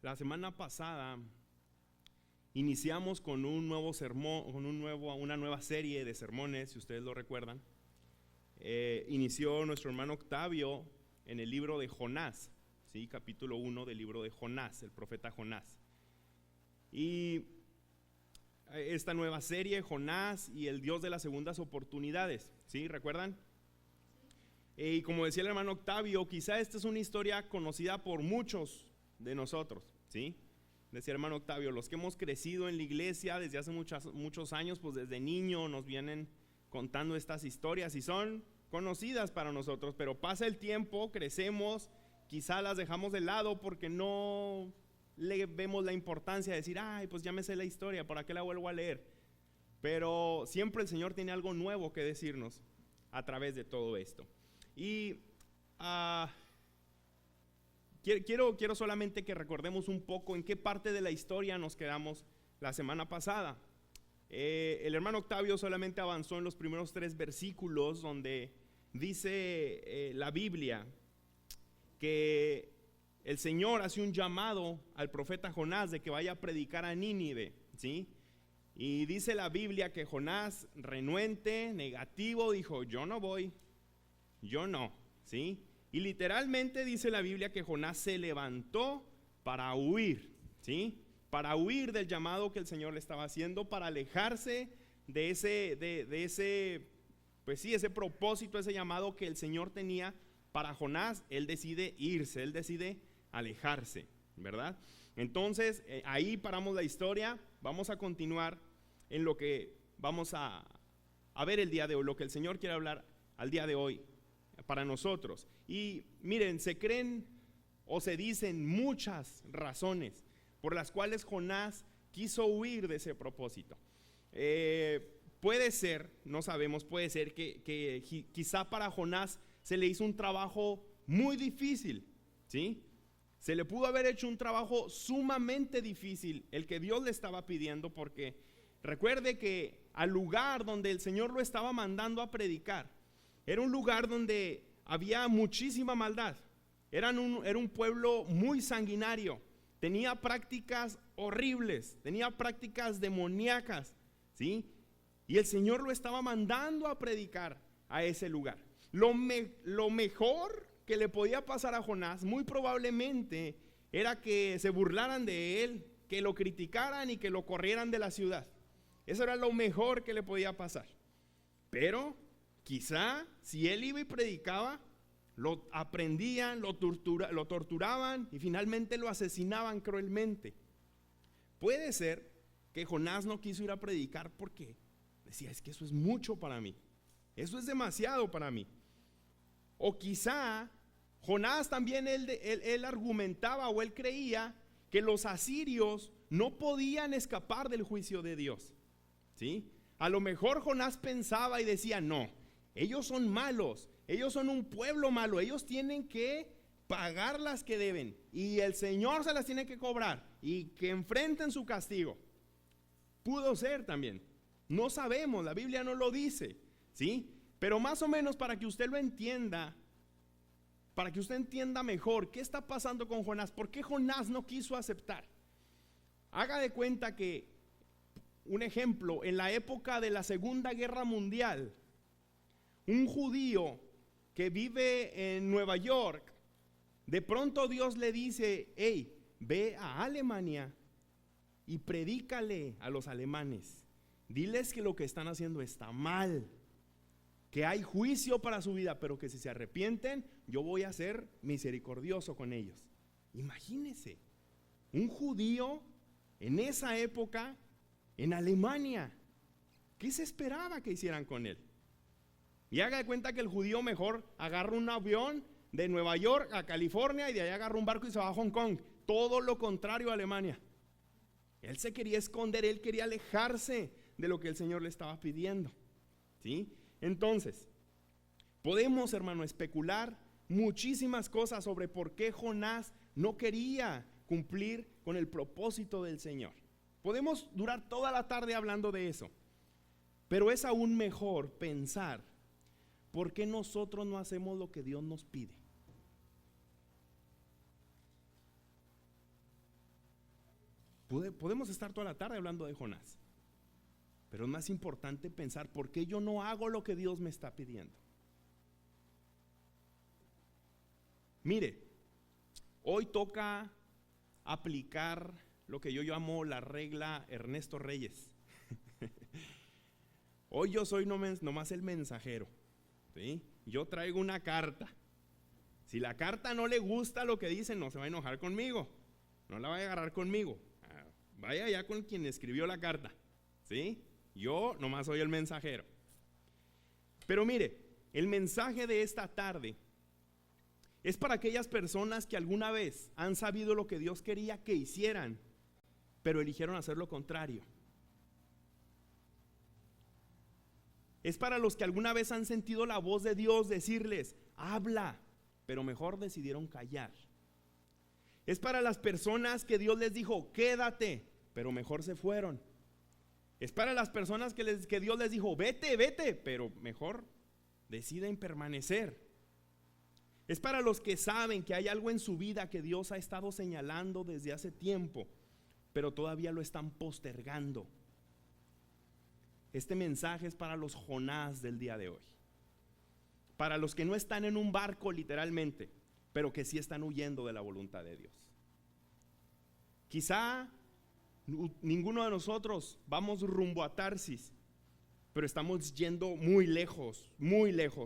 La semana pasada iniciamos con un nuevo sermón, una nueva serie de sermones, si ustedes lo recuerdan. Inició nuestro hermano Octavio en el libro de Jonás, ¿sí? Capítulo 1 del libro de Jonás, el profeta Jonás. Y esta nueva serie, Jonás y el Dios de las segundas oportunidades, ¿sí? ¿Recuerdan? Y como decía el hermano Octavio, quizá esta es una historia conocida por muchos de nosotros, ¿sí? Decía el hermano Octavio, los que hemos crecido en la iglesia desde hace muchos años, pues desde niño nos vienen contando estas historias y son conocidas para nosotros, pero pasa el tiempo, crecemos, quizá las dejamos de lado porque no le vemos la importancia de decir, ay, pues ya me sé la historia, ¿para qué la vuelvo a leer? Pero siempre el Señor tiene algo nuevo que decirnos a través de todo esto. Y quiero solamente que recordemos un poco en qué parte de la historia nos quedamos la semana pasada. El hermano Octavio solamente avanzó en los primeros 3 versículos donde dice la Biblia que el Señor hace un llamado al profeta Jonás de que vaya a predicar a Nínive, ¿sí? Y dice la Biblia que Jonás, renuente, negativo, dijo, yo no voy, yo no, ¿sí? Y literalmente dice la Biblia que Jonás se levantó para huir, ¿sí? Para huir del llamado que el Señor le estaba haciendo, para alejarse de ese propósito, ese llamado que el Señor tenía para Jonás. Él decide irse, él decide alejarse, ¿verdad? Entonces, ahí paramos la historia. Vamos a continuar en lo que vamos a ver el día de hoy, lo que el Señor quiere hablar al día de hoy para nosotros. Y miren, se creen o se dicen muchas razones por las cuales Jonás quiso huir de ese propósito. Puede ser, no sabemos, puede ser que quizá para Jonás se le hizo un trabajo muy difícil, ¿sí? Se le pudo haber hecho un trabajo sumamente difícil, el que Dios le estaba pidiendo, porque recuerde que al lugar donde el Señor lo estaba mandando a predicar, era un lugar donde había muchísima maldad, era un pueblo muy sanguinario, tenía prácticas horribles, tenía prácticas demoníacas, ¿sí? Y el Señor lo estaba mandando a predicar a ese lugar. Lo mejor que le podía pasar a Jonás, muy probablemente, era que se burlaran de él, que lo criticaran y que lo corrieran de la ciudad. Eso era lo mejor que le podía pasar. Pero quizá si él iba y predicaba, lo aprendían, lo torturaban y finalmente lo asesinaban cruelmente. Puede ser que Jonás no quiso ir a predicar porque decía, es que eso es mucho para mí, eso es demasiado para mí. O quizá Jonás también él argumentaba o él creía que los asirios no podían escapar del juicio de Dios, ¿sí? A lo mejor Jonás pensaba y decía, no, ellos son malos, ellos son un pueblo malo, ellos tienen que pagar las que deben y el Señor se las tiene que cobrar y que enfrenten su castigo. Pudo ser también, no sabemos, la Biblia no lo dice, ¿sí? Pero más o menos para que usted lo entienda, para que usted entienda mejor qué está pasando con Jonás, por qué Jonás no quiso aceptar. Haga de cuenta que, un ejemplo, en la época de la Segunda Guerra Mundial, un judío que vive en Nueva York, de pronto Dios le dice, hey, ve a Alemania y predícale a los alemanes, diles que lo que están haciendo está mal, que hay juicio para su vida, pero que si se arrepienten, yo voy a ser misericordioso con ellos. Imagínese, un judío en esa época, en Alemania, ¿qué se esperaba que hicieran con él? Y haga de cuenta que el judío mejor agarra un avión de Nueva York a California y de ahí agarra un barco y se va a Hong Kong. Todo lo contrario a Alemania. Él se quería esconder, él quería alejarse de lo que el Señor le estaba pidiendo, ¿sí? Entonces, podemos, hermano, especular muchísimas cosas sobre por qué Jonás no quería cumplir con el propósito del Señor. Podemos durar toda la tarde hablando de eso, pero es aún mejor pensar por qué nosotros no hacemos lo que Dios nos pide. Podemos estar toda la tarde hablando de Jonás, pero es más importante pensar por qué yo no hago lo que Dios me está pidiendo. Mire, hoy toca aplicar lo que yo llamo la regla Ernesto Reyes. Hoy yo soy nomás el mensajero, ¿sí? Yo traigo una carta. Si la carta no le gusta lo que dice, no se va a enojar conmigo, no la va a agarrar conmigo. Vaya ya con quien escribió la carta, ¿sí? Yo nomás soy el mensajero. Pero mire, el mensaje de esta tarde es para aquellas personas que alguna vez han sabido lo que Dios quería que hicieran, pero eligieron hacer lo contrario. Es para los que alguna vez han sentido la voz de Dios decirles, habla, pero mejor decidieron callar. Es para las personas que Dios les dijo, quédate, pero mejor se fueron. Es para las personas que Dios les dijo, vete, vete, pero mejor deciden permanecer. Es para los que saben que hay algo en su vida que Dios ha estado señalando desde hace tiempo, pero todavía lo están postergando. Este mensaje es para los Jonás del día de hoy. Para los que no están en un barco literalmente, pero que sí están huyendo de la voluntad de Dios. Quizá ninguno de nosotros vamos rumbo a Tarsis, pero estamos yendo muy lejos,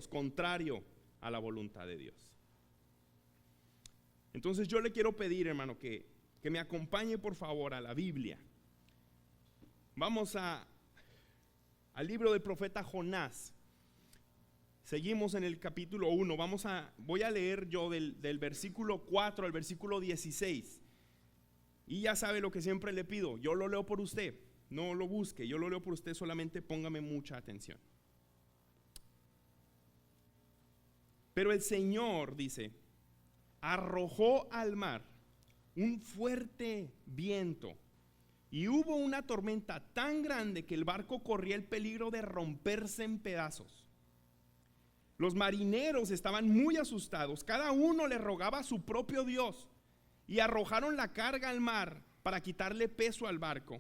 contrario a la voluntad de Dios. Entonces yo le quiero pedir, hermano, que me acompañe por favor a la Biblia. Vamos al libro del profeta Jonás. Seguimos en el capítulo 1. Voy a leer yo del versículo 4 al versículo 16. Y ya sabe lo que siempre le pido, yo lo leo por usted, no lo busque, yo lo leo por usted, solamente póngame mucha atención. Pero el Señor, dice, arrojó al mar un fuerte viento y hubo una tormenta tan grande que el barco corría el peligro de romperse en pedazos. Los marineros estaban muy asustados, cada uno le rogaba a su propio Dios y arrojaron la carga al mar para quitarle peso al barco.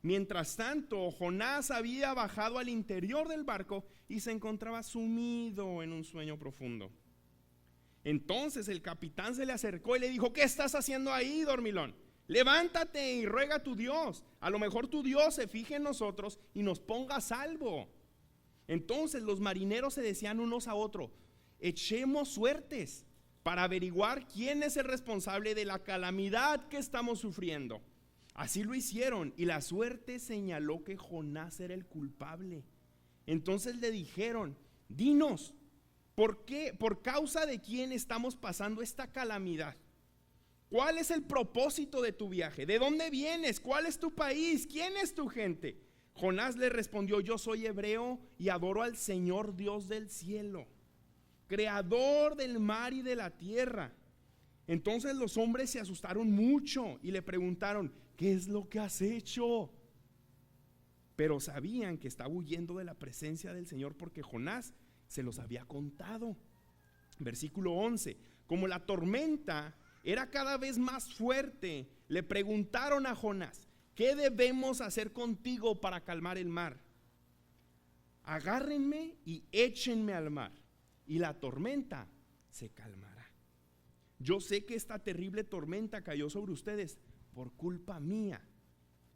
Mientras tanto, Jonás había bajado al interior del barco y se encontraba sumido en un sueño profundo. Entonces el capitán se le acercó y le dijo, ¿qué estás haciendo ahí, dormilón? Levántate y ruega a tu Dios. A lo mejor tu Dios se fije en nosotros y nos ponga a salvo. Entonces los marineros se decían unos a otros, echemos suertes para averiguar quién es el responsable de la calamidad que estamos sufriendo. Así lo hicieron y la suerte señaló que Jonás era el culpable. Entonces le dijeron, dinos, ¿por qué? ¿Por causa de quién estamos pasando esta calamidad? ¿Cuál es el propósito de tu viaje? ¿De dónde vienes? ¿Cuál es tu país? ¿Quién es tu gente? Jonás le respondió, yo soy hebreo y adoro al Señor Dios del cielo, creador del mar y de la tierra. Entonces los hombres se asustaron mucho y le preguntaron, ¿qué es lo que has hecho? Pero sabían que estaba huyendo de la presencia del Señor porque Jonás se los había contado. Versículo 11, como la tormenta era cada vez más fuerte, le preguntaron a Jonás, ¿qué debemos hacer contigo para calmar el mar? Agárrenme y échenme al mar y la tormenta se calmará. Yo sé que esta terrible tormenta cayó sobre ustedes por culpa mía.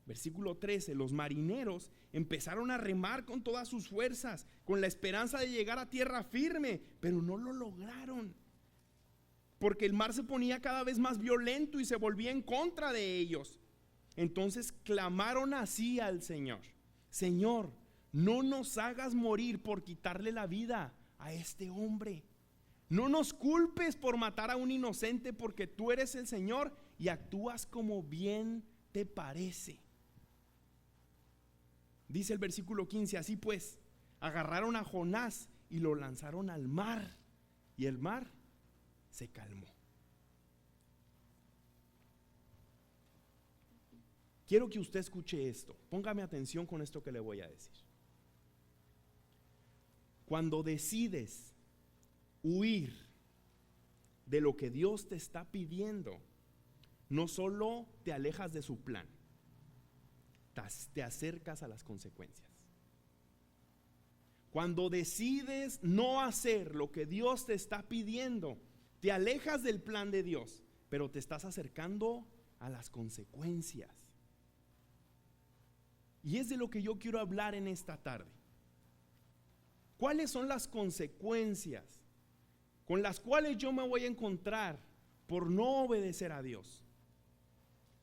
Versículo 13, los marineros empezaron a remar con todas sus fuerzas, con la esperanza de llegar a tierra firme, pero no lo lograron, porque el mar se ponía cada vez más violento y se volvía en contra de ellos. Entonces clamaron así al Señor, Señor, no nos hagas morir por quitarle la vida a este hombre. No nos culpes por matar a un inocente, porque tú eres el Señor y actúas como bien te parece. Dice el versículo 15, así pues, agarraron a Jonás y lo lanzaron al mar, y el mar se calmó. Quiero que usted escuche esto, póngame atención con esto que le voy a decir. Cuando decides huir de lo que Dios te está pidiendo, no solo te alejas de su plan, te acercas a las consecuencias. Cuando decides no hacer lo que Dios te está pidiendo, te alejas del plan de Dios, pero te estás acercando a las consecuencias. Y es de lo que yo quiero hablar en esta tarde. ¿Cuáles son las consecuencias con las cuales yo me voy a encontrar por no obedecer a Dios?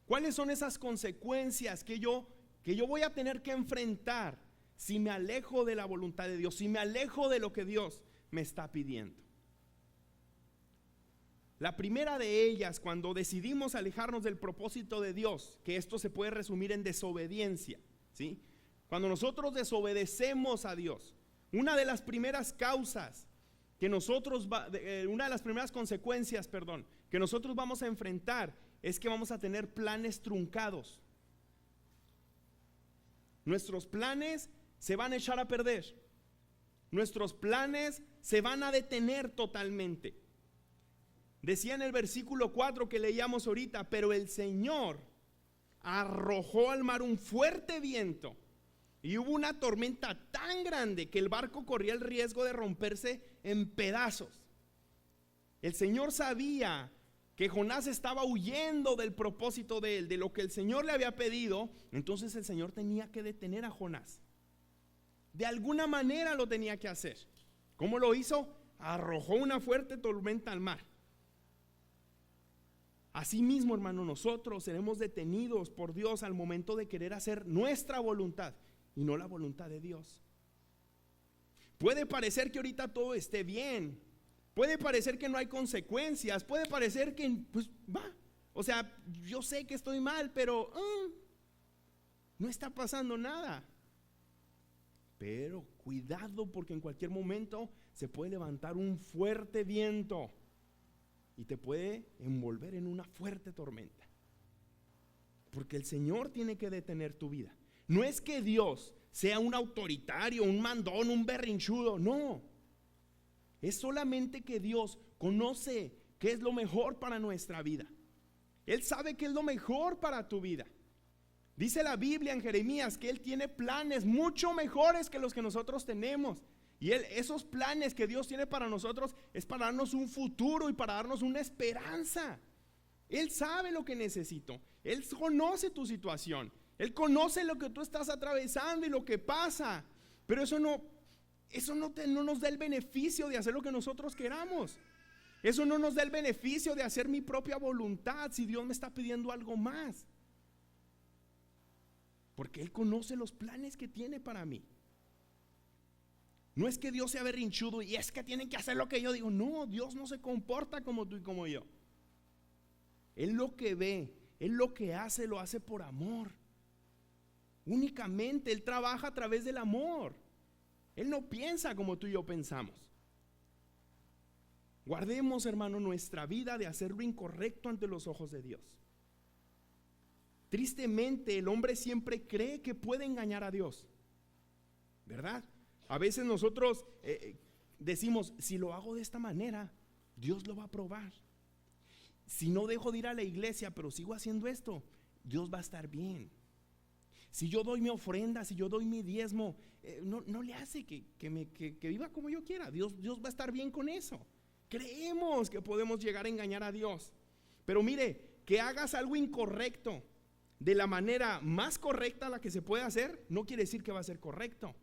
¿Cuáles son esas consecuencias que yo voy a tener que enfrentar si me alejo de la voluntad de Dios, si me alejo de lo que Dios me está pidiendo? La primera de ellas, cuando decidimos alejarnos del propósito de Dios, que esto se puede resumir en desobediencia, ¿sí? Cuando nosotros desobedecemos a Dios, una de las primeras causas que una de las primeras consecuencias, que nosotros vamos a enfrentar es que vamos a tener planes truncados. Nuestros planes se van a echar a perder. Nuestros planes se van a detener totalmente. Decía en el versículo 4 que leíamos ahorita: pero el Señor arrojó al mar un fuerte viento y hubo una tormenta tan grande que el barco corría el riesgo de romperse en pedazos. El Señor sabía que Jonás estaba huyendo del propósito de él, de lo que el Señor le había pedido. Entonces el Señor tenía que detener a Jonás. De alguna manera lo tenía que hacer. ¿Cómo lo hizo? Arrojó una fuerte tormenta al mar. Asimismo, hermano, nosotros seremos detenidos por Dios al momento de querer hacer nuestra voluntad y no la voluntad de Dios. Puede parecer que ahorita todo esté bien, puede parecer que no hay consecuencias, puede parecer que pues va, o sea, yo sé que estoy mal, pero no está pasando nada. Pero cuidado, porque en cualquier momento se puede levantar un fuerte viento y te puede envolver en una fuerte tormenta, porque el Señor tiene que detener tu vida. No es que Dios sea un autoritario, un mandón, un berrinchudo, no. Es solamente que Dios conoce qué es lo mejor para nuestra vida. Él sabe qué es lo mejor para tu vida. Dice la Biblia en Jeremías que Él tiene planes mucho mejores que los que nosotros tenemos. Y esos planes que Dios tiene para nosotros es para darnos un futuro y para darnos una esperanza. Él sabe lo que necesito. Él conoce tu situación. Él conoce lo que tú estás atravesando y lo que pasa. Pero eso no nos da el beneficio de hacer lo que nosotros queramos. Eso no nos da el beneficio de hacer mi propia voluntad si Dios me está pidiendo algo más. Porque Él conoce los planes que tiene para mí. No es que Dios sea berrinchudo y es que tienen que hacer lo que yo digo. No, Dios no se comporta como tú y como yo. Él lo que ve, Él lo que hace, lo hace por amor. Únicamente Él trabaja a través del amor. Él no piensa como tú y yo pensamos. Guardemos, hermano, nuestra vida de hacer lo incorrecto ante los ojos de Dios. Tristemente, el hombre siempre cree que puede engañar a Dios, ¿verdad? A veces nosotros decimos: si lo hago de esta manera, Dios lo va a aprobar. Si no dejo de ir a la iglesia, pero sigo haciendo esto, Dios va a estar bien. Si yo doy mi ofrenda, si yo doy mi diezmo, no le hace que viva como yo quiera. Dios va a estar bien con eso. Creemos que podemos llegar a engañar a Dios. Pero mire, que hagas algo incorrecto de la manera más correcta a la que se puede hacer, no quiere decir que va a ser correcto.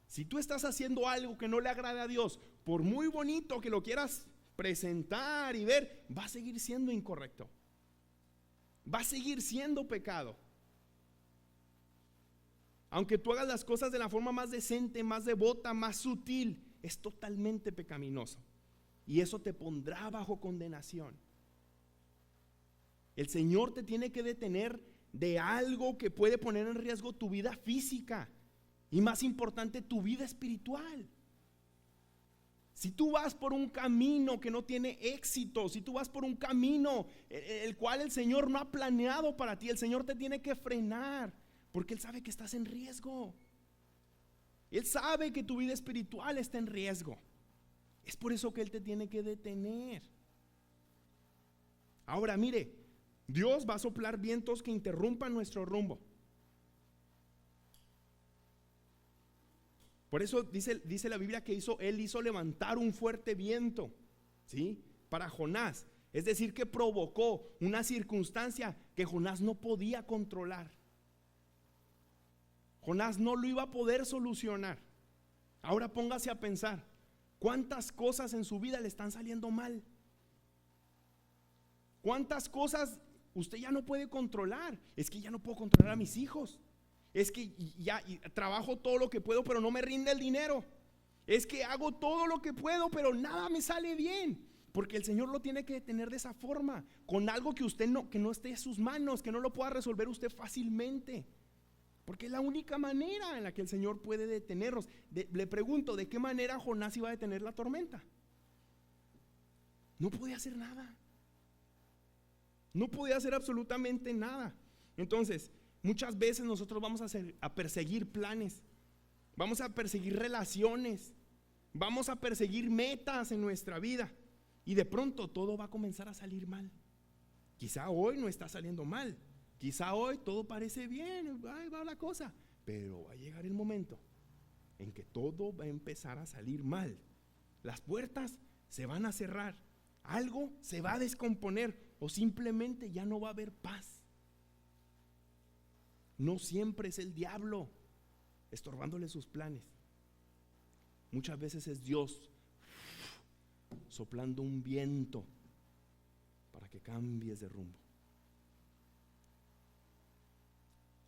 Si tú estás haciendo algo que no le agrade a Dios, por muy bonito que lo quieras presentar y ver, va a seguir siendo incorrecto. Va a seguir siendo pecado. Aunque tú hagas las cosas de la forma más decente, más devota, más sutil, es totalmente pecaminoso. Y eso te pondrá bajo condenación. El Señor te tiene que detener de algo que puede poner en riesgo tu vida física y, más importante, tu vida espiritual. Si tú vas por un camino que no tiene éxito, si tú vas por un camino el cual el Señor no ha planeado para ti, el Señor te tiene que frenar, porque Él sabe que estás en riesgo. Él sabe que tu vida espiritual está en riesgo. Es por eso que Él te tiene que detener. Ahora mire, Dios va a soplar vientos que interrumpan nuestro rumbo. Por eso dice la Biblia que Él hizo levantar un fuerte viento, ¿sí?, para Jonás. Es decir, que provocó una circunstancia que Jonás no podía controlar. Jonás no lo iba a poder solucionar. Ahora póngase a pensar, ¿cuántas cosas en su vida le están saliendo mal? ¿Cuántas cosas usted ya no puede controlar? Es que ya no puedo controlar a mis hijos. Es que ya trabajo todo lo que puedo, pero no me rinde el dinero. Es que hago todo lo que puedo, pero nada me sale bien. Porque el Señor lo tiene que detener de esa forma, con algo que no esté en sus manos, que no lo pueda resolver usted fácilmente. Porque es la única manera en la que el Señor puede detenernos. Le pregunto, ¿de qué manera Jonás iba a detener la tormenta? No podía hacer nada. No podía hacer absolutamente nada. Entonces, muchas veces nosotros vamos a perseguir planes, vamos a perseguir relaciones, vamos a perseguir metas en nuestra vida, y de pronto todo va a comenzar a salir mal. Quizá hoy no está saliendo mal, quizá hoy todo parece bien, ahí va la cosa, pero va a llegar el momento en que todo va a empezar a salir mal. Las puertas se van a cerrar, algo se va a descomponer, o simplemente ya no va a haber paz. No siempre es el diablo estorbándole sus planes. Muchas veces es Dios soplando un viento para que cambies de rumbo.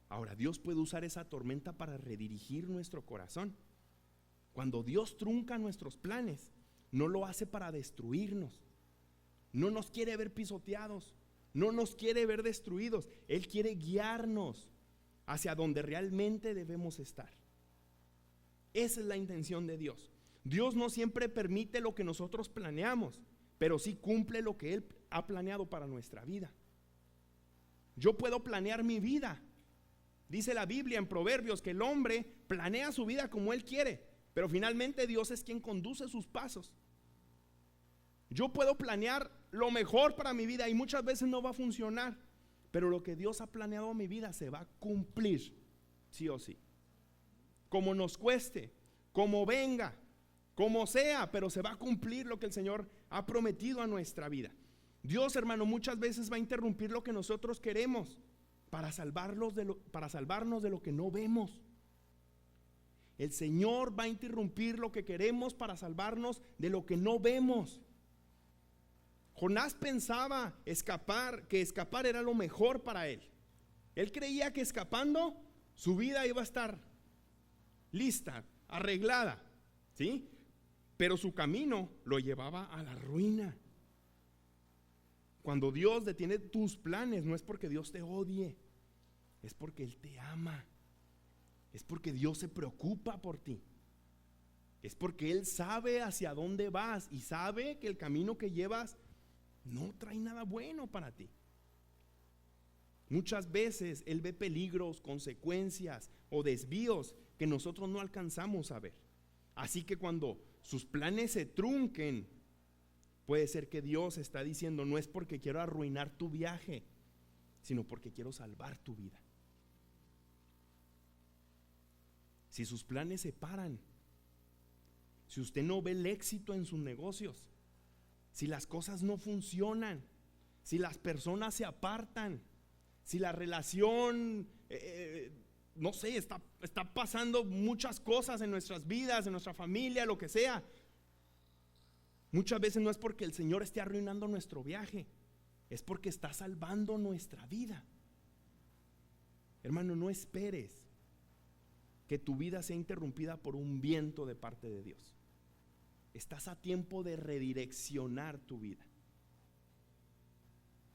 Ahora, Dios puede usar esa tormenta para redirigir nuestro corazón. Cuando Dios trunca nuestros planes, no lo hace para destruirnos. No nos quiere ver pisoteados, no nos quiere ver destruidos. Él quiere guiarnos hacia donde realmente debemos estar. Esa es la intención de Dios. Dios no siempre permite lo que nosotros planeamos, pero sí cumple lo que Él ha planeado para nuestra vida. Yo puedo planear mi vida. Dice la Biblia en Proverbios que el hombre planea su vida como él quiere, pero finalmente Dios es quien conduce sus pasos. Yo puedo planear lo mejor para mi vida y muchas veces no va a funcionar, pero lo que Dios ha planeado en mi vida se va a cumplir, sí o sí. Como nos cueste, como venga, como sea, pero se va a cumplir lo que el Señor ha prometido a nuestra vida. Dios, hermano, muchas veces va a interrumpir lo que nosotros queremos para salvarnos de lo que no vemos. El Señor va a interrumpir lo que queremos para salvarnos de lo que no vemos. Jonás pensaba que escapar era lo mejor para él. Él creía que escapando su vida iba a estar lista, arreglada, ¿sí? Pero su camino lo llevaba a la ruina. Cuando Dios detiene tus planes, no es porque Dios te odie, es porque Él te ama. Es porque Dios se preocupa por ti. Es porque Él sabe hacia dónde vas y sabe que el camino que llevas no trae nada bueno para ti. Muchas veces Él ve peligros, consecuencias o desvíos que nosotros no alcanzamos a ver. Así que cuando sus planes se trunquen, puede ser que Dios está diciendo: no es porque quiero arruinar tu viaje, sino porque quiero salvar tu vida. Si sus planes se paran, si usted no ve el éxito en sus negocios, si las cosas no funcionan, si las personas se apartan, si la relación, no sé, está pasando muchas cosas en nuestras vidas, en nuestra familia, lo que sea, muchas veces no es porque el Señor esté arruinando nuestro viaje, es porque está salvando nuestra vida. Hermano, no esperes que tu vida sea interrumpida por un viento de parte de Dios. Estás a tiempo de redireccionar tu vida.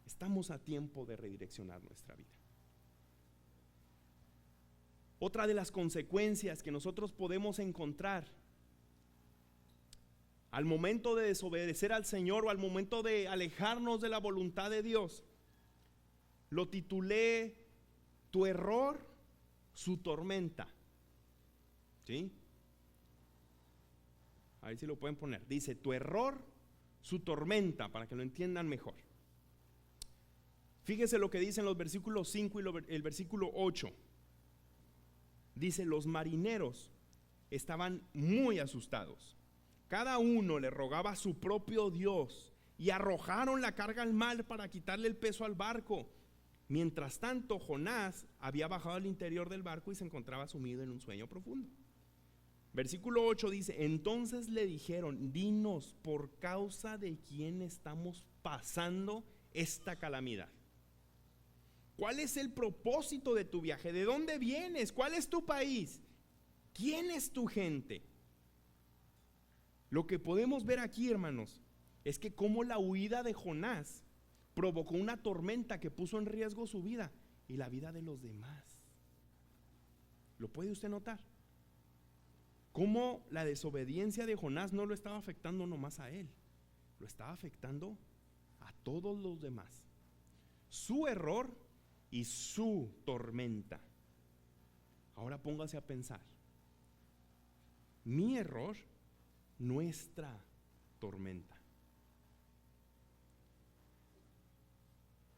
Estamos a tiempo de redireccionar nuestra vida. Otra de las consecuencias que nosotros podemos encontrar al momento de desobedecer al Señor o al momento de alejarnos de la voluntad de Dios, lo titulé: tu error, su tormenta. ¿Sí? A ver si lo pueden poner. Dice: tu error, su tormenta, para que lo entiendan mejor. Fíjese lo que dicen los versículos 5 y el versículo 8. Dice: los marineros estaban muy asustados. Cada uno le rogaba a su propio Dios y arrojaron la carga al mar para quitarle el peso al barco. Mientras tanto, Jonás había bajado al interior del barco y se encontraba sumido en un sueño profundo. Versículo 8 dice: entonces le dijeron: dinos, ¿por causa de quién estamos pasando esta calamidad? ¿Cuál es el propósito de tu viaje? ¿De dónde vienes? ¿Cuál es tu país? ¿Quién es tu gente? Lo que podemos ver aquí, hermanos, es que cómo la huida de Jonás provocó una tormenta que puso en riesgo su vida y la vida de los demás. ¿Lo puede usted notar? Cómo la desobediencia de Jonás no lo estaba afectando nomás a él, lo estaba afectando a todos los demás. Su error y su tormenta. Ahora póngase a pensar: mi error, nuestra tormenta.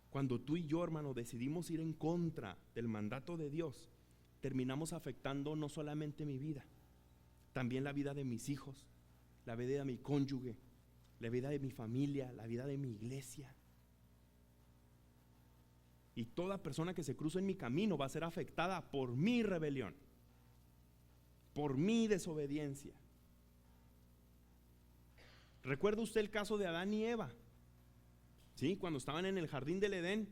Cuando tú y yo, hermano, decidimos ir en contra del mandato de Dios, terminamos afectando no solamente mi vida, también la vida de mis hijos, la vida de mi cónyuge, la vida de mi familia, la vida de mi iglesia. Y toda persona que se cruza en mi camino va a ser afectada por mi rebelión, por mi desobediencia. ¿Recuerda usted el caso de Adán y Eva? ¿Sí? Cuando estaban en el jardín del Edén,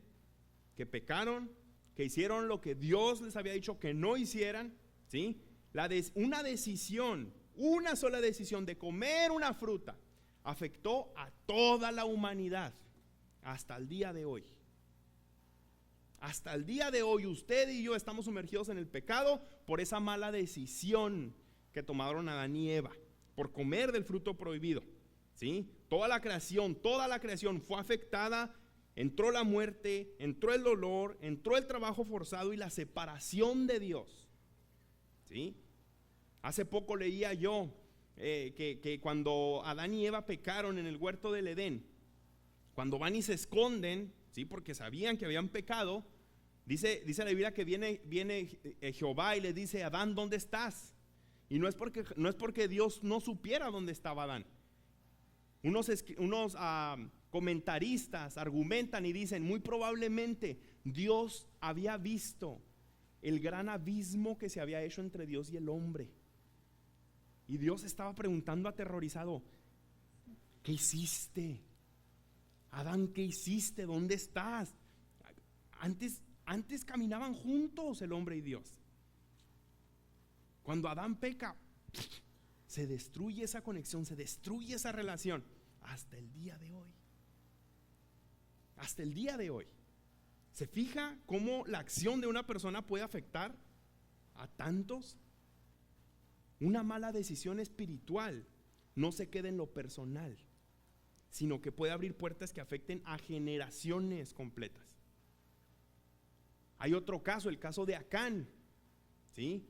que pecaron, que hicieron lo que Dios les había dicho que no hicieran, ¿sí? Una decisión, una sola decisión de comer una fruta, afectó a toda la humanidad hasta el día de hoy. Hasta el día de hoy usted y yo estamos sumergidos en el pecado por esa mala decisión que tomaron Adán y Eva, por comer del fruto prohibido, ¿sí? Toda la creación fue afectada. Entró la muerte, entró el dolor, entró el trabajo forzado y la separación de Dios, ¿sí? Hace poco leía yo que cuando Adán y Eva pecaron en el huerto del Edén, cuando van y se esconden, ¿sí? Porque sabían que habían pecado, dice la Biblia que viene Jehová y le dice: Adán, ¿dónde estás? Y no es porque Dios no supiera dónde estaba Adán. Unos comentaristas argumentan y dicen: muy probablemente Dios había visto el gran abismo que se había hecho entre Dios y el hombre, y Dios estaba preguntando aterrorizado: ¿qué hiciste? Adán, ¿qué hiciste? ¿Dónde estás? Antes caminaban juntos el hombre y Dios. Cuando Adán peca, se destruye esa conexión, se destruye esa relación. Hasta el día de hoy. Hasta el día de hoy. ¿Se fija cómo la acción de una persona puede afectar a tantos? Una mala decisión espiritual no se queda en lo personal, sino que puede abrir puertas que afecten a generaciones completas. Hay otro caso, el caso de Acán, ¿sí?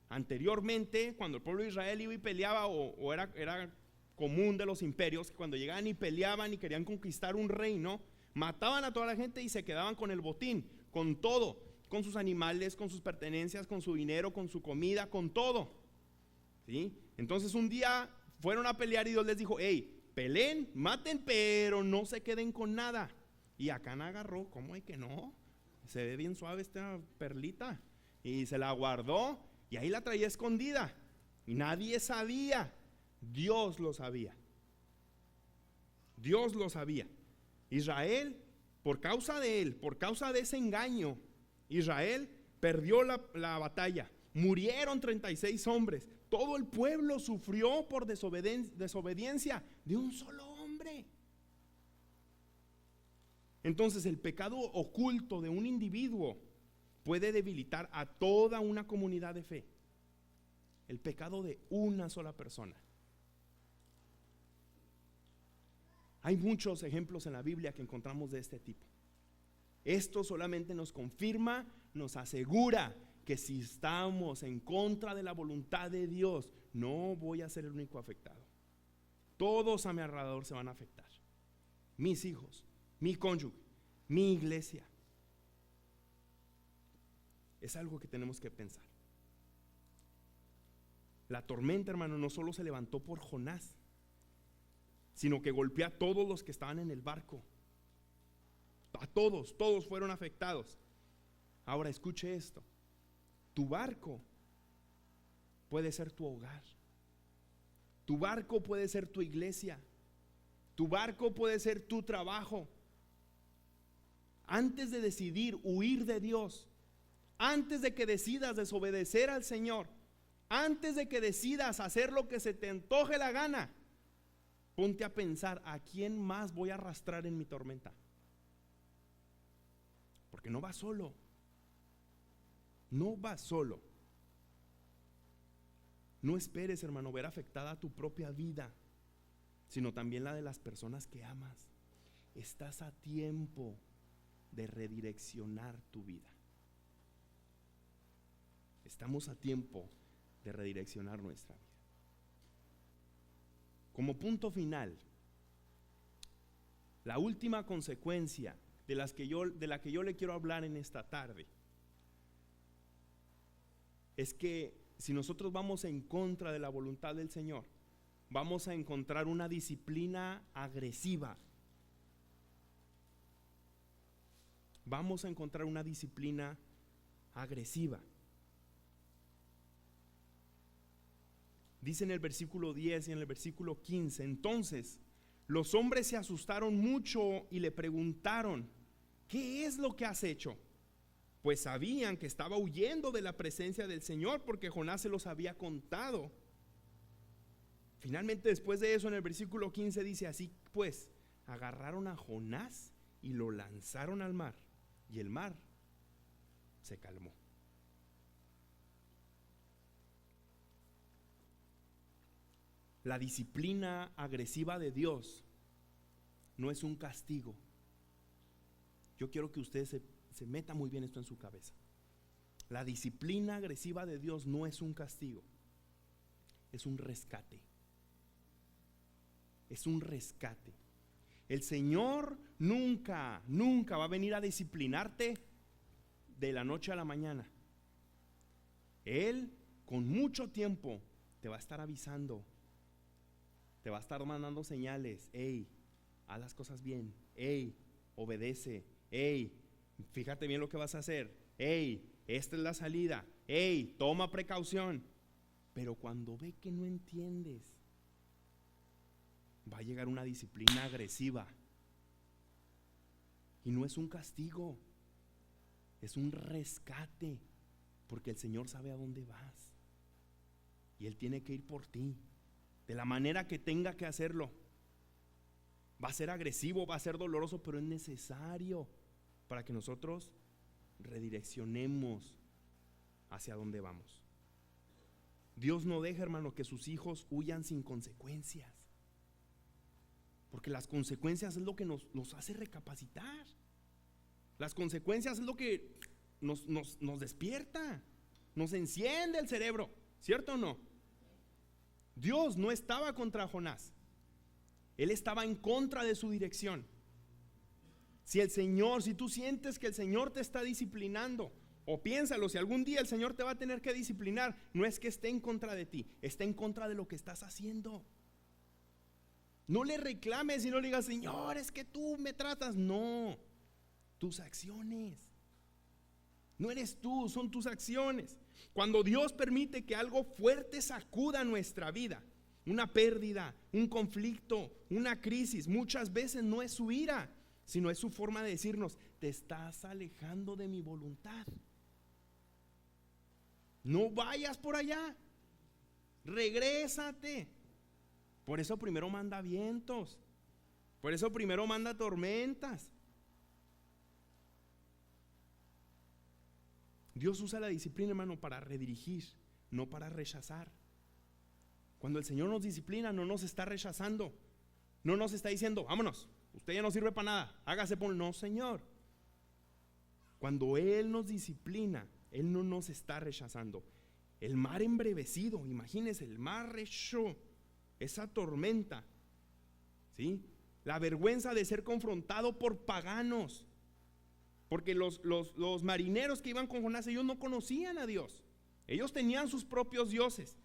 Anteriormente, cuando el pueblo de Israel iba y peleaba, o era común de los imperios, que cuando llegaban y peleaban y querían conquistar un reino, mataban a toda la gente y se quedaban con el botín, con todo, con sus animales, con sus pertenencias, con su dinero, con su comida, con todo, ¿sí? Entonces un día fueron a pelear y Dios les dijo: hey, peleen, maten, pero no se queden con nada. Y Acán agarró: ¿cómo hay que no? Se ve bien suave esta perlita, y se la guardó y ahí la traía escondida y nadie sabía. Dios lo sabía. Dios lo sabía. Israel, por causa de él, por causa de ese engaño, Israel perdió la batalla. Murieron 36 hombres. Todo el pueblo sufrió por desobediencia de un solo hombre. Entonces el pecado oculto de un individuo puede debilitar a toda una comunidad de fe. El pecado de una sola persona. Hay muchos ejemplos en la Biblia que encontramos de este tipo. Esto solamente nos confirma, nos asegura que si estamos en contra de la voluntad de Dios, no voy a ser el único afectado. Todos a mi alrededor se van a afectar. Mis hijos, mi cónyuge, mi iglesia, Es algo que tenemos que pensar. La tormenta, hermano, no solo se levantó por Jonás, sino que golpeó a todos los que estaban en el barco. A todos fueron afectados. Ahora escuche esto: tu barco puede ser tu hogar, tu barco puede ser tu iglesia, tu barco puede ser tu trabajo. Antes de decidir huir de Dios, antes de que decidas desobedecer al Señor, antes de que decidas hacer lo que se te antoje la gana, ponte a pensar: ¿a quién más voy a arrastrar en mi tormenta? Porque no vas solo. No vas solo. No esperes, hermano, ver afectada tu propia vida, sino también la de las personas que amas. Estás a tiempo de redireccionar tu vida. Estamos a tiempo de redireccionar nuestra vida. Como punto final, la última consecuencia de la que yo le quiero hablar en esta tarde es que si nosotros vamos en contra de la voluntad del Señor, vamos a encontrar una disciplina agresiva. Vamos a encontrar una disciplina agresiva. Dice en el versículo 10 y en el versículo 15: entonces los hombres se asustaron mucho y le preguntaron: ¿qué es lo que has hecho? Pues sabían que estaba huyendo de la presencia del Señor, porque Jonás se los había contado. Finalmente, después de eso, en el versículo 15 dice: así pues, agarraron a Jonás y lo lanzaron al mar, y el mar se calmó. La disciplina agresiva de Dios no es un castigo. Yo quiero que usted se meta muy bien esto en su cabeza. La disciplina agresiva de Dios no es un castigo, es un rescate. Es un rescate. El Señor nunca va a venir a disciplinarte de la noche a la mañana. Él con mucho tiempo te va a estar avisando, te va a estar mandando señales: hey, haz las cosas bien, hey, obedece, hey, fíjate bien lo que vas a hacer, hey, esta es la salida, hey, toma precaución. Pero cuando ve que no entiendes, va a llegar una disciplina agresiva. Y no es un castigo, es un rescate, porque el Señor sabe a dónde vas y Él tiene que ir por ti de la manera que tenga que hacerlo. Va a ser agresivo, va a ser doloroso, pero es necesario para que nosotros redireccionemos hacia dónde vamos. Dios no deja, hermano, que sus hijos huyan sin consecuencias, porque las consecuencias es lo que nos hace recapacitar. Las consecuencias es lo que nos despierta, nos enciende el cerebro, ¿cierto o no? Dios no estaba contra Jonás, Él estaba en contra de su dirección. Si tú sientes que el Señor te está disciplinando, o piénsalo, si algún día el Señor te va a tener que disciplinar, no es que esté en contra de ti, está en contra de lo que estás haciendo. No le reclames y no le digas: Señor, es que tú me tratas. No, tus acciones. No eres tú, son tus acciones. Cuando Dios permite que algo fuerte sacuda nuestra vida, una pérdida, un conflicto, una crisis, muchas veces no es su ira, sino es su forma de decirnos: te estás alejando de mi voluntad. No vayas por allá, regrésate. Por eso primero manda vientos, por eso primero manda tormentas. Dios usa la disciplina, hermano, para redirigir, no para rechazar. Cuando el Señor nos disciplina, no nos está rechazando, no nos está diciendo: vámonos, usted ya no sirve para nada, hágase por... No, Señor. Cuando Él nos disciplina, Él no nos está rechazando. El mar embravecido, imagínense, el mar hecho esa tormenta, ¿sí? La vergüenza de ser confrontado por paganos, Porque los marineros que iban con Jonás, ellos no conocían a Dios. Ellos tenían sus propios dioses.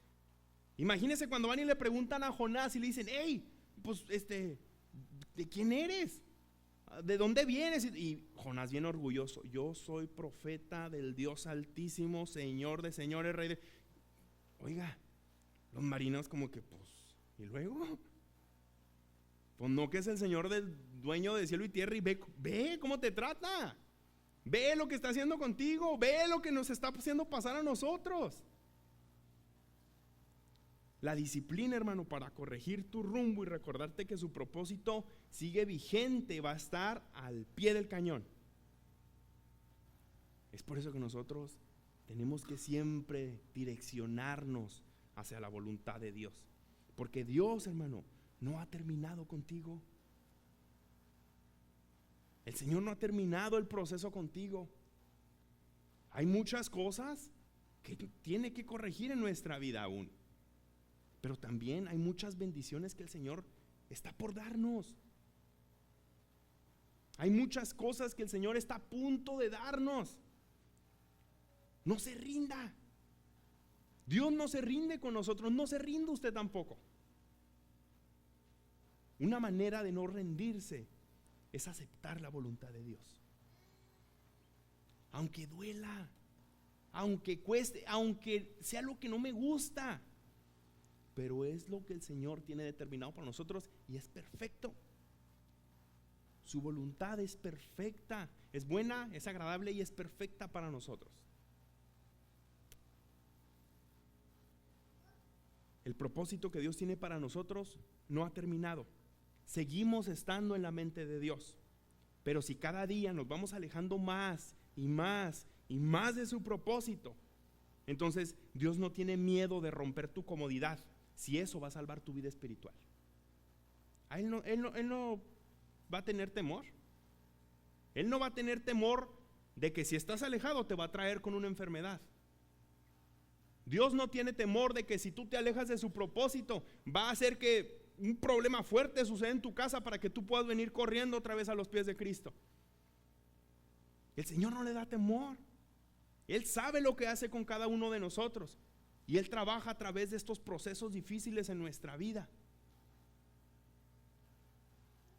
Imagínense cuando van y le preguntan a Jonás y le dicen: hey, pues ¿de quién eres? ¿De dónde vienes? Y Jonás bien orgulloso: yo soy profeta del Dios Altísimo, Señor de señores, Rey de... Oiga, los marineros como que pues, ¿y luego? Pues no, que es el Señor del dueño de cielo y tierra, y ve cómo te trata. Ve lo que está haciendo contigo, ve lo que nos está haciendo pasar a nosotros. La disciplina, hermano, para corregir tu rumbo y recordarte que su propósito sigue vigente, va a estar al pie del cañón. Es por eso que nosotros tenemos que siempre direccionarnos hacia la voluntad de Dios. Porque Dios, hermano, no ha terminado contigo. El Señor no ha terminado el proceso contigo. Hay muchas cosas que tiene que corregir en nuestra vida aún. Pero también hay muchas bendiciones que el Señor está por darnos. Hay muchas cosas que el Señor está a punto de darnos. No se rinda. Dios no se rinde con nosotros, no se rinde usted tampoco. Una manera de no rendirse es aceptar la voluntad de Dios. Aunque duela, aunque cueste, aunque sea lo que no me gusta, pero es lo que el Señor tiene determinado para nosotros y es perfecto. Su voluntad es perfecta, es buena, es agradable y es perfecta para nosotros. El propósito que Dios tiene para nosotros no ha terminado. Seguimos estando en la mente de Dios. Pero si cada día nos vamos alejando más y más y más de su propósito, entonces Dios no tiene miedo de romper tu comodidad, si eso va a salvar tu vida espiritual. Él no va a tener temor. Él no va a tener temor de que si estás alejado te va a traer con una enfermedad. Dios no tiene temor de que si tú te alejas de su propósito va a hacer que un problema fuerte suceda en tu casa para que tú puedas venir corriendo otra vez a los pies de Cristo. El Señor no le da temor. Él sabe lo que hace con cada uno de nosotros y Él trabaja a través de estos procesos difíciles en nuestra vida.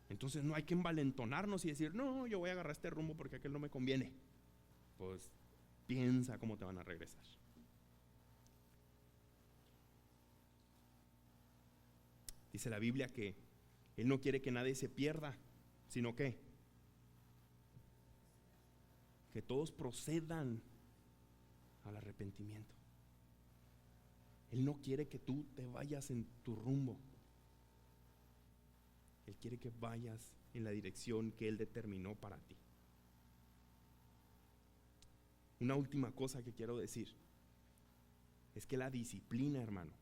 Entonces no hay que envalentonarnos y decir: no, yo voy a agarrar este rumbo porque aquel no me conviene. Pues piensa cómo te van a regresar. Dice la Biblia que Él no quiere que nadie se pierda, sino que todos procedan al arrepentimiento. Él no quiere que tú te vayas en tu rumbo. Él quiere que vayas en la dirección que Él determinó para ti. Una última cosa que quiero decir es que la disciplina, hermano,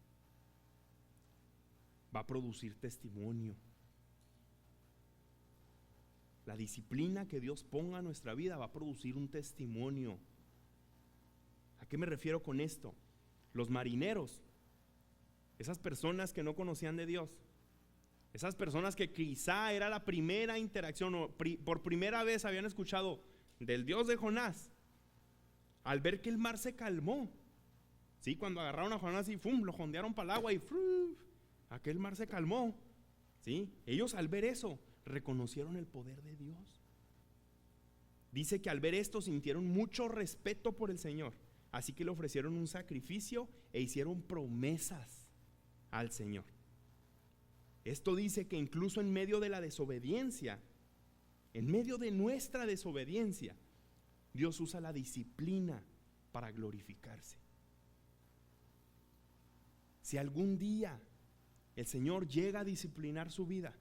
va a producir testimonio. La disciplina que Dios ponga en nuestra vida va a producir un testimonio. ¿A qué me refiero con esto? Los marineros, esas personas que no conocían de Dios, esas personas que quizá era la primera interacción o por primera vez habían escuchado del Dios de Jonás, al ver que el mar se calmó, ¿sí? Cuando agarraron a Jonás y ¡fum!, lo jondearon para el agua y ¡fum!, aquel mar se calmó, ¿sí? Ellos al ver eso reconocieron el poder de Dios. Dice que al ver esto sintieron mucho respeto por el Señor, así que le ofrecieron un sacrificio e hicieron promesas al Señor. Esto dice que incluso en medio de la desobediencia, en medio de nuestra desobediencia, Dios usa la disciplina para glorificarse. Si algún día el Señor llega a disciplinar su vida,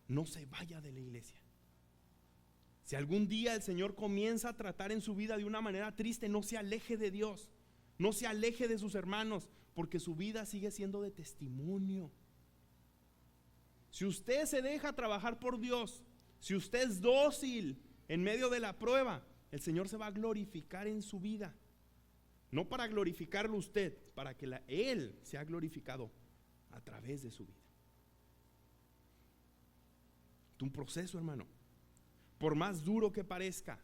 no se vaya de la iglesia. Si algún día el Señor comienza a tratar en su vida de una manera triste, no se aleje de Dios, no se aleje de sus hermanos, porque su vida sigue siendo de testimonio. Si usted se deja trabajar por Dios, si usted es dócil en medio de la prueba, el Señor se va a glorificar en su vida. No para glorificarlo usted, para que Él sea glorificado a través de su vida. Es un proceso, hermano. por más duro que parezca,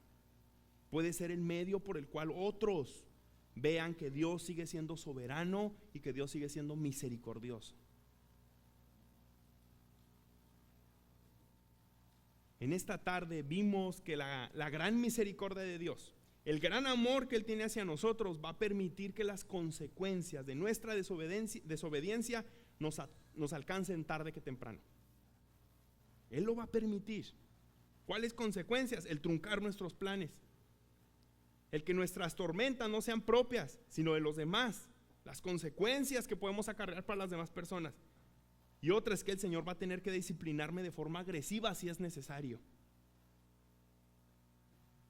puede ser el medio por el cual otros vean que Dios sigue siendo soberano y que Dios sigue siendo misericordioso. En esta tarde vimos que la gran misericordia de Dios, el gran amor que Él tiene hacia nosotros, va a permitir que las consecuencias de nuestra desobediencia nos alcancen tarde que temprano. Él lo va a permitir. ¿Cuáles consecuencias? El truncar nuestros planes, el que nuestras tormentas no sean propias, sino de los demás, las consecuencias que podemos acarrear para las demás personas. Y otra es que el Señor va a tener que disciplinarme de forma agresiva si es necesario.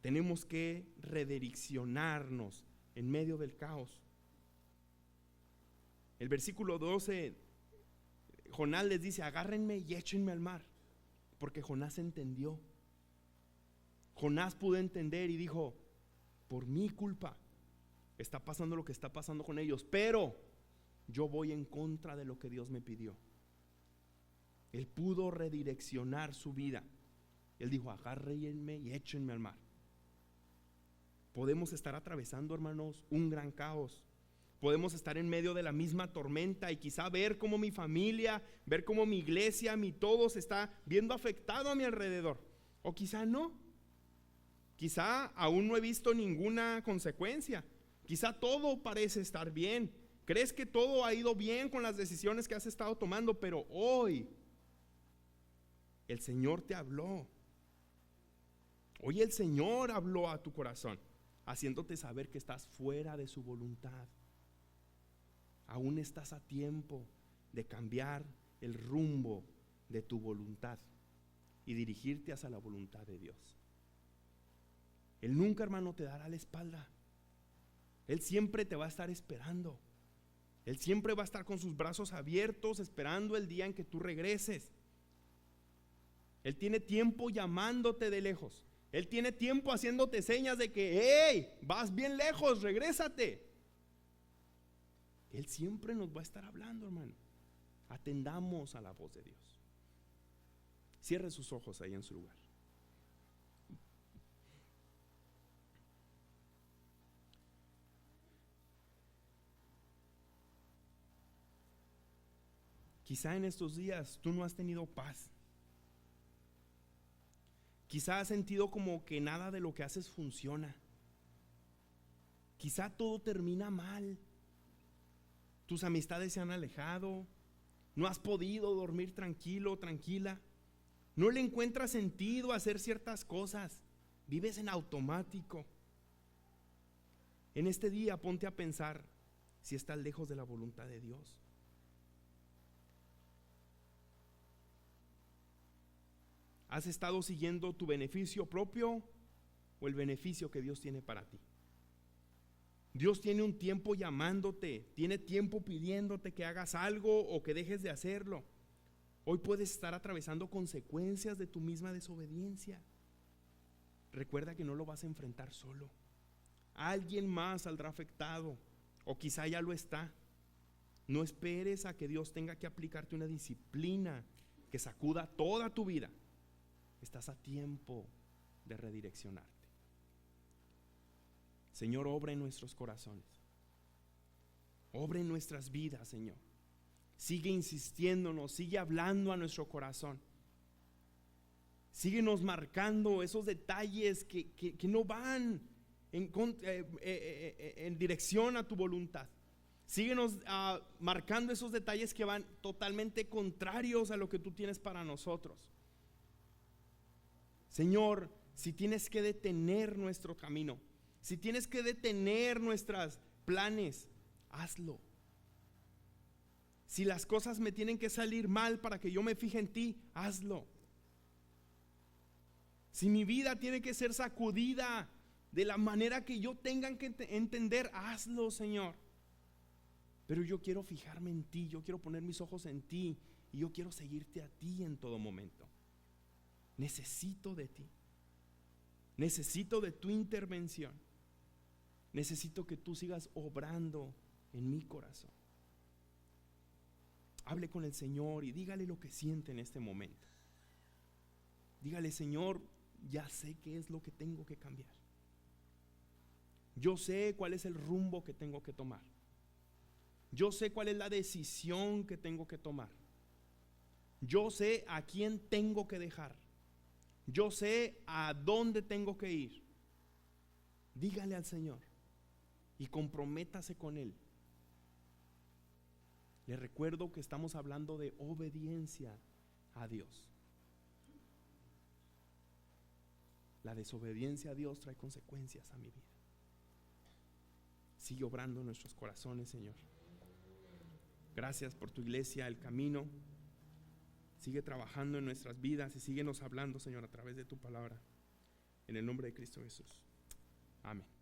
Tenemos que redireccionarnos en medio del caos. El versículo 12, Jonás les dice: agárrenme y échenme al mar, porque Jonás entendió. Jonás pudo entender y dijo: por mi culpa está pasando lo que está pasando con ellos, pero yo voy en contra de lo que Dios me pidió. Él pudo redireccionar su vida. Él dijo: agárrenme y échenme al mar. Podemos estar atravesando, hermanos, un gran caos. Podemos estar en medio de la misma tormenta y quizá ver cómo mi familia, ver cómo mi iglesia, mi todo se está viendo afectado a mi alrededor. O quizá no. Quizá aún no he visto ninguna consecuencia. Quizá todo parece estar bien. Crees que todo ha ido bien con las decisiones que has estado tomando, pero hoy el Señor te habló. Hoy el Señor habló a tu corazón, haciéndote saber que estás fuera de su voluntad. Aún estás a tiempo de cambiar el rumbo de tu voluntad y dirigirte hacia la voluntad de Dios. Él nunca, hermano, te dará la espalda. Él siempre te va a estar esperando. Él siempre va a estar con sus brazos abiertos, esperando el día en que tú regreses. Él tiene tiempo llamándote de lejos. Él tiene tiempo haciéndote señas de que: hey, vas bien lejos, regrésate. Él siempre nos va a estar hablando, hermano. Atendamos a la voz de Dios. Cierre sus ojos ahí en su lugar. Quizá en estos días tú no has tenido paz. Quizá has sentido como que nada de lo que haces funciona. Quizá todo termina mal. Tus amistades se han alejado. No has podido dormir tranquilo, tranquila. No le encuentras sentido a hacer ciertas cosas. Vives en automático. En este día ponte a pensar si estás lejos de la voluntad de Dios. ¿Has estado siguiendo tu beneficio propio o el beneficio que Dios tiene para ti? Dios tiene un tiempo llamándote, tiene tiempo pidiéndote que hagas algo o que dejes de hacerlo. Hoy puedes estar atravesando consecuencias de tu misma desobediencia. Recuerda que no lo vas a enfrentar solo. Alguien más saldrá afectado, o quizá ya lo está. No esperes a que Dios tenga que aplicarte una disciplina que sacuda toda tu vida. Estás a tiempo de redireccionarte. Señor, obra en nuestros corazones. Obra en nuestras vidas, Señor. Sigue insistiéndonos, sigue hablando a nuestro corazón. Síguenos marcando esos detalles que no van en dirección a tu voluntad. Síguenos marcando esos detalles que van totalmente contrarios a lo que tú tienes para nosotros. Señor, si tienes que detener nuestro camino, si tienes que detener nuestros planes, hazlo. Si las cosas me tienen que salir mal para que yo me fije en ti, hazlo. Si mi vida tiene que ser sacudida de la manera que yo tenga que entender, hazlo, Señor. Pero yo quiero fijarme en ti, yo quiero poner mis ojos en ti y yo quiero seguirte a ti en todo momento. Necesito de ti. Necesito de tu intervención. Necesito que tú sigas obrando en mi corazón. Hable con el Señor y dígale lo que siente en este momento. Dígale: Señor, ya sé qué es lo que tengo que cambiar. Yo sé cuál es el rumbo que tengo que tomar. Yo sé cuál es la decisión que tengo que tomar. Yo sé a quién tengo que dejar. Yo sé a dónde tengo que ir. Dígale al Señor y comprométase con Él. Le recuerdo que estamos hablando de obediencia a Dios. La desobediencia a Dios trae consecuencias a mi vida. Sigue obrando en nuestros corazones, Señor. Gracias por tu iglesia, el camino. Sigue trabajando en nuestras vidas y síguenos hablando, Señor, a través de tu palabra. En el nombre de Cristo Jesús. Amén.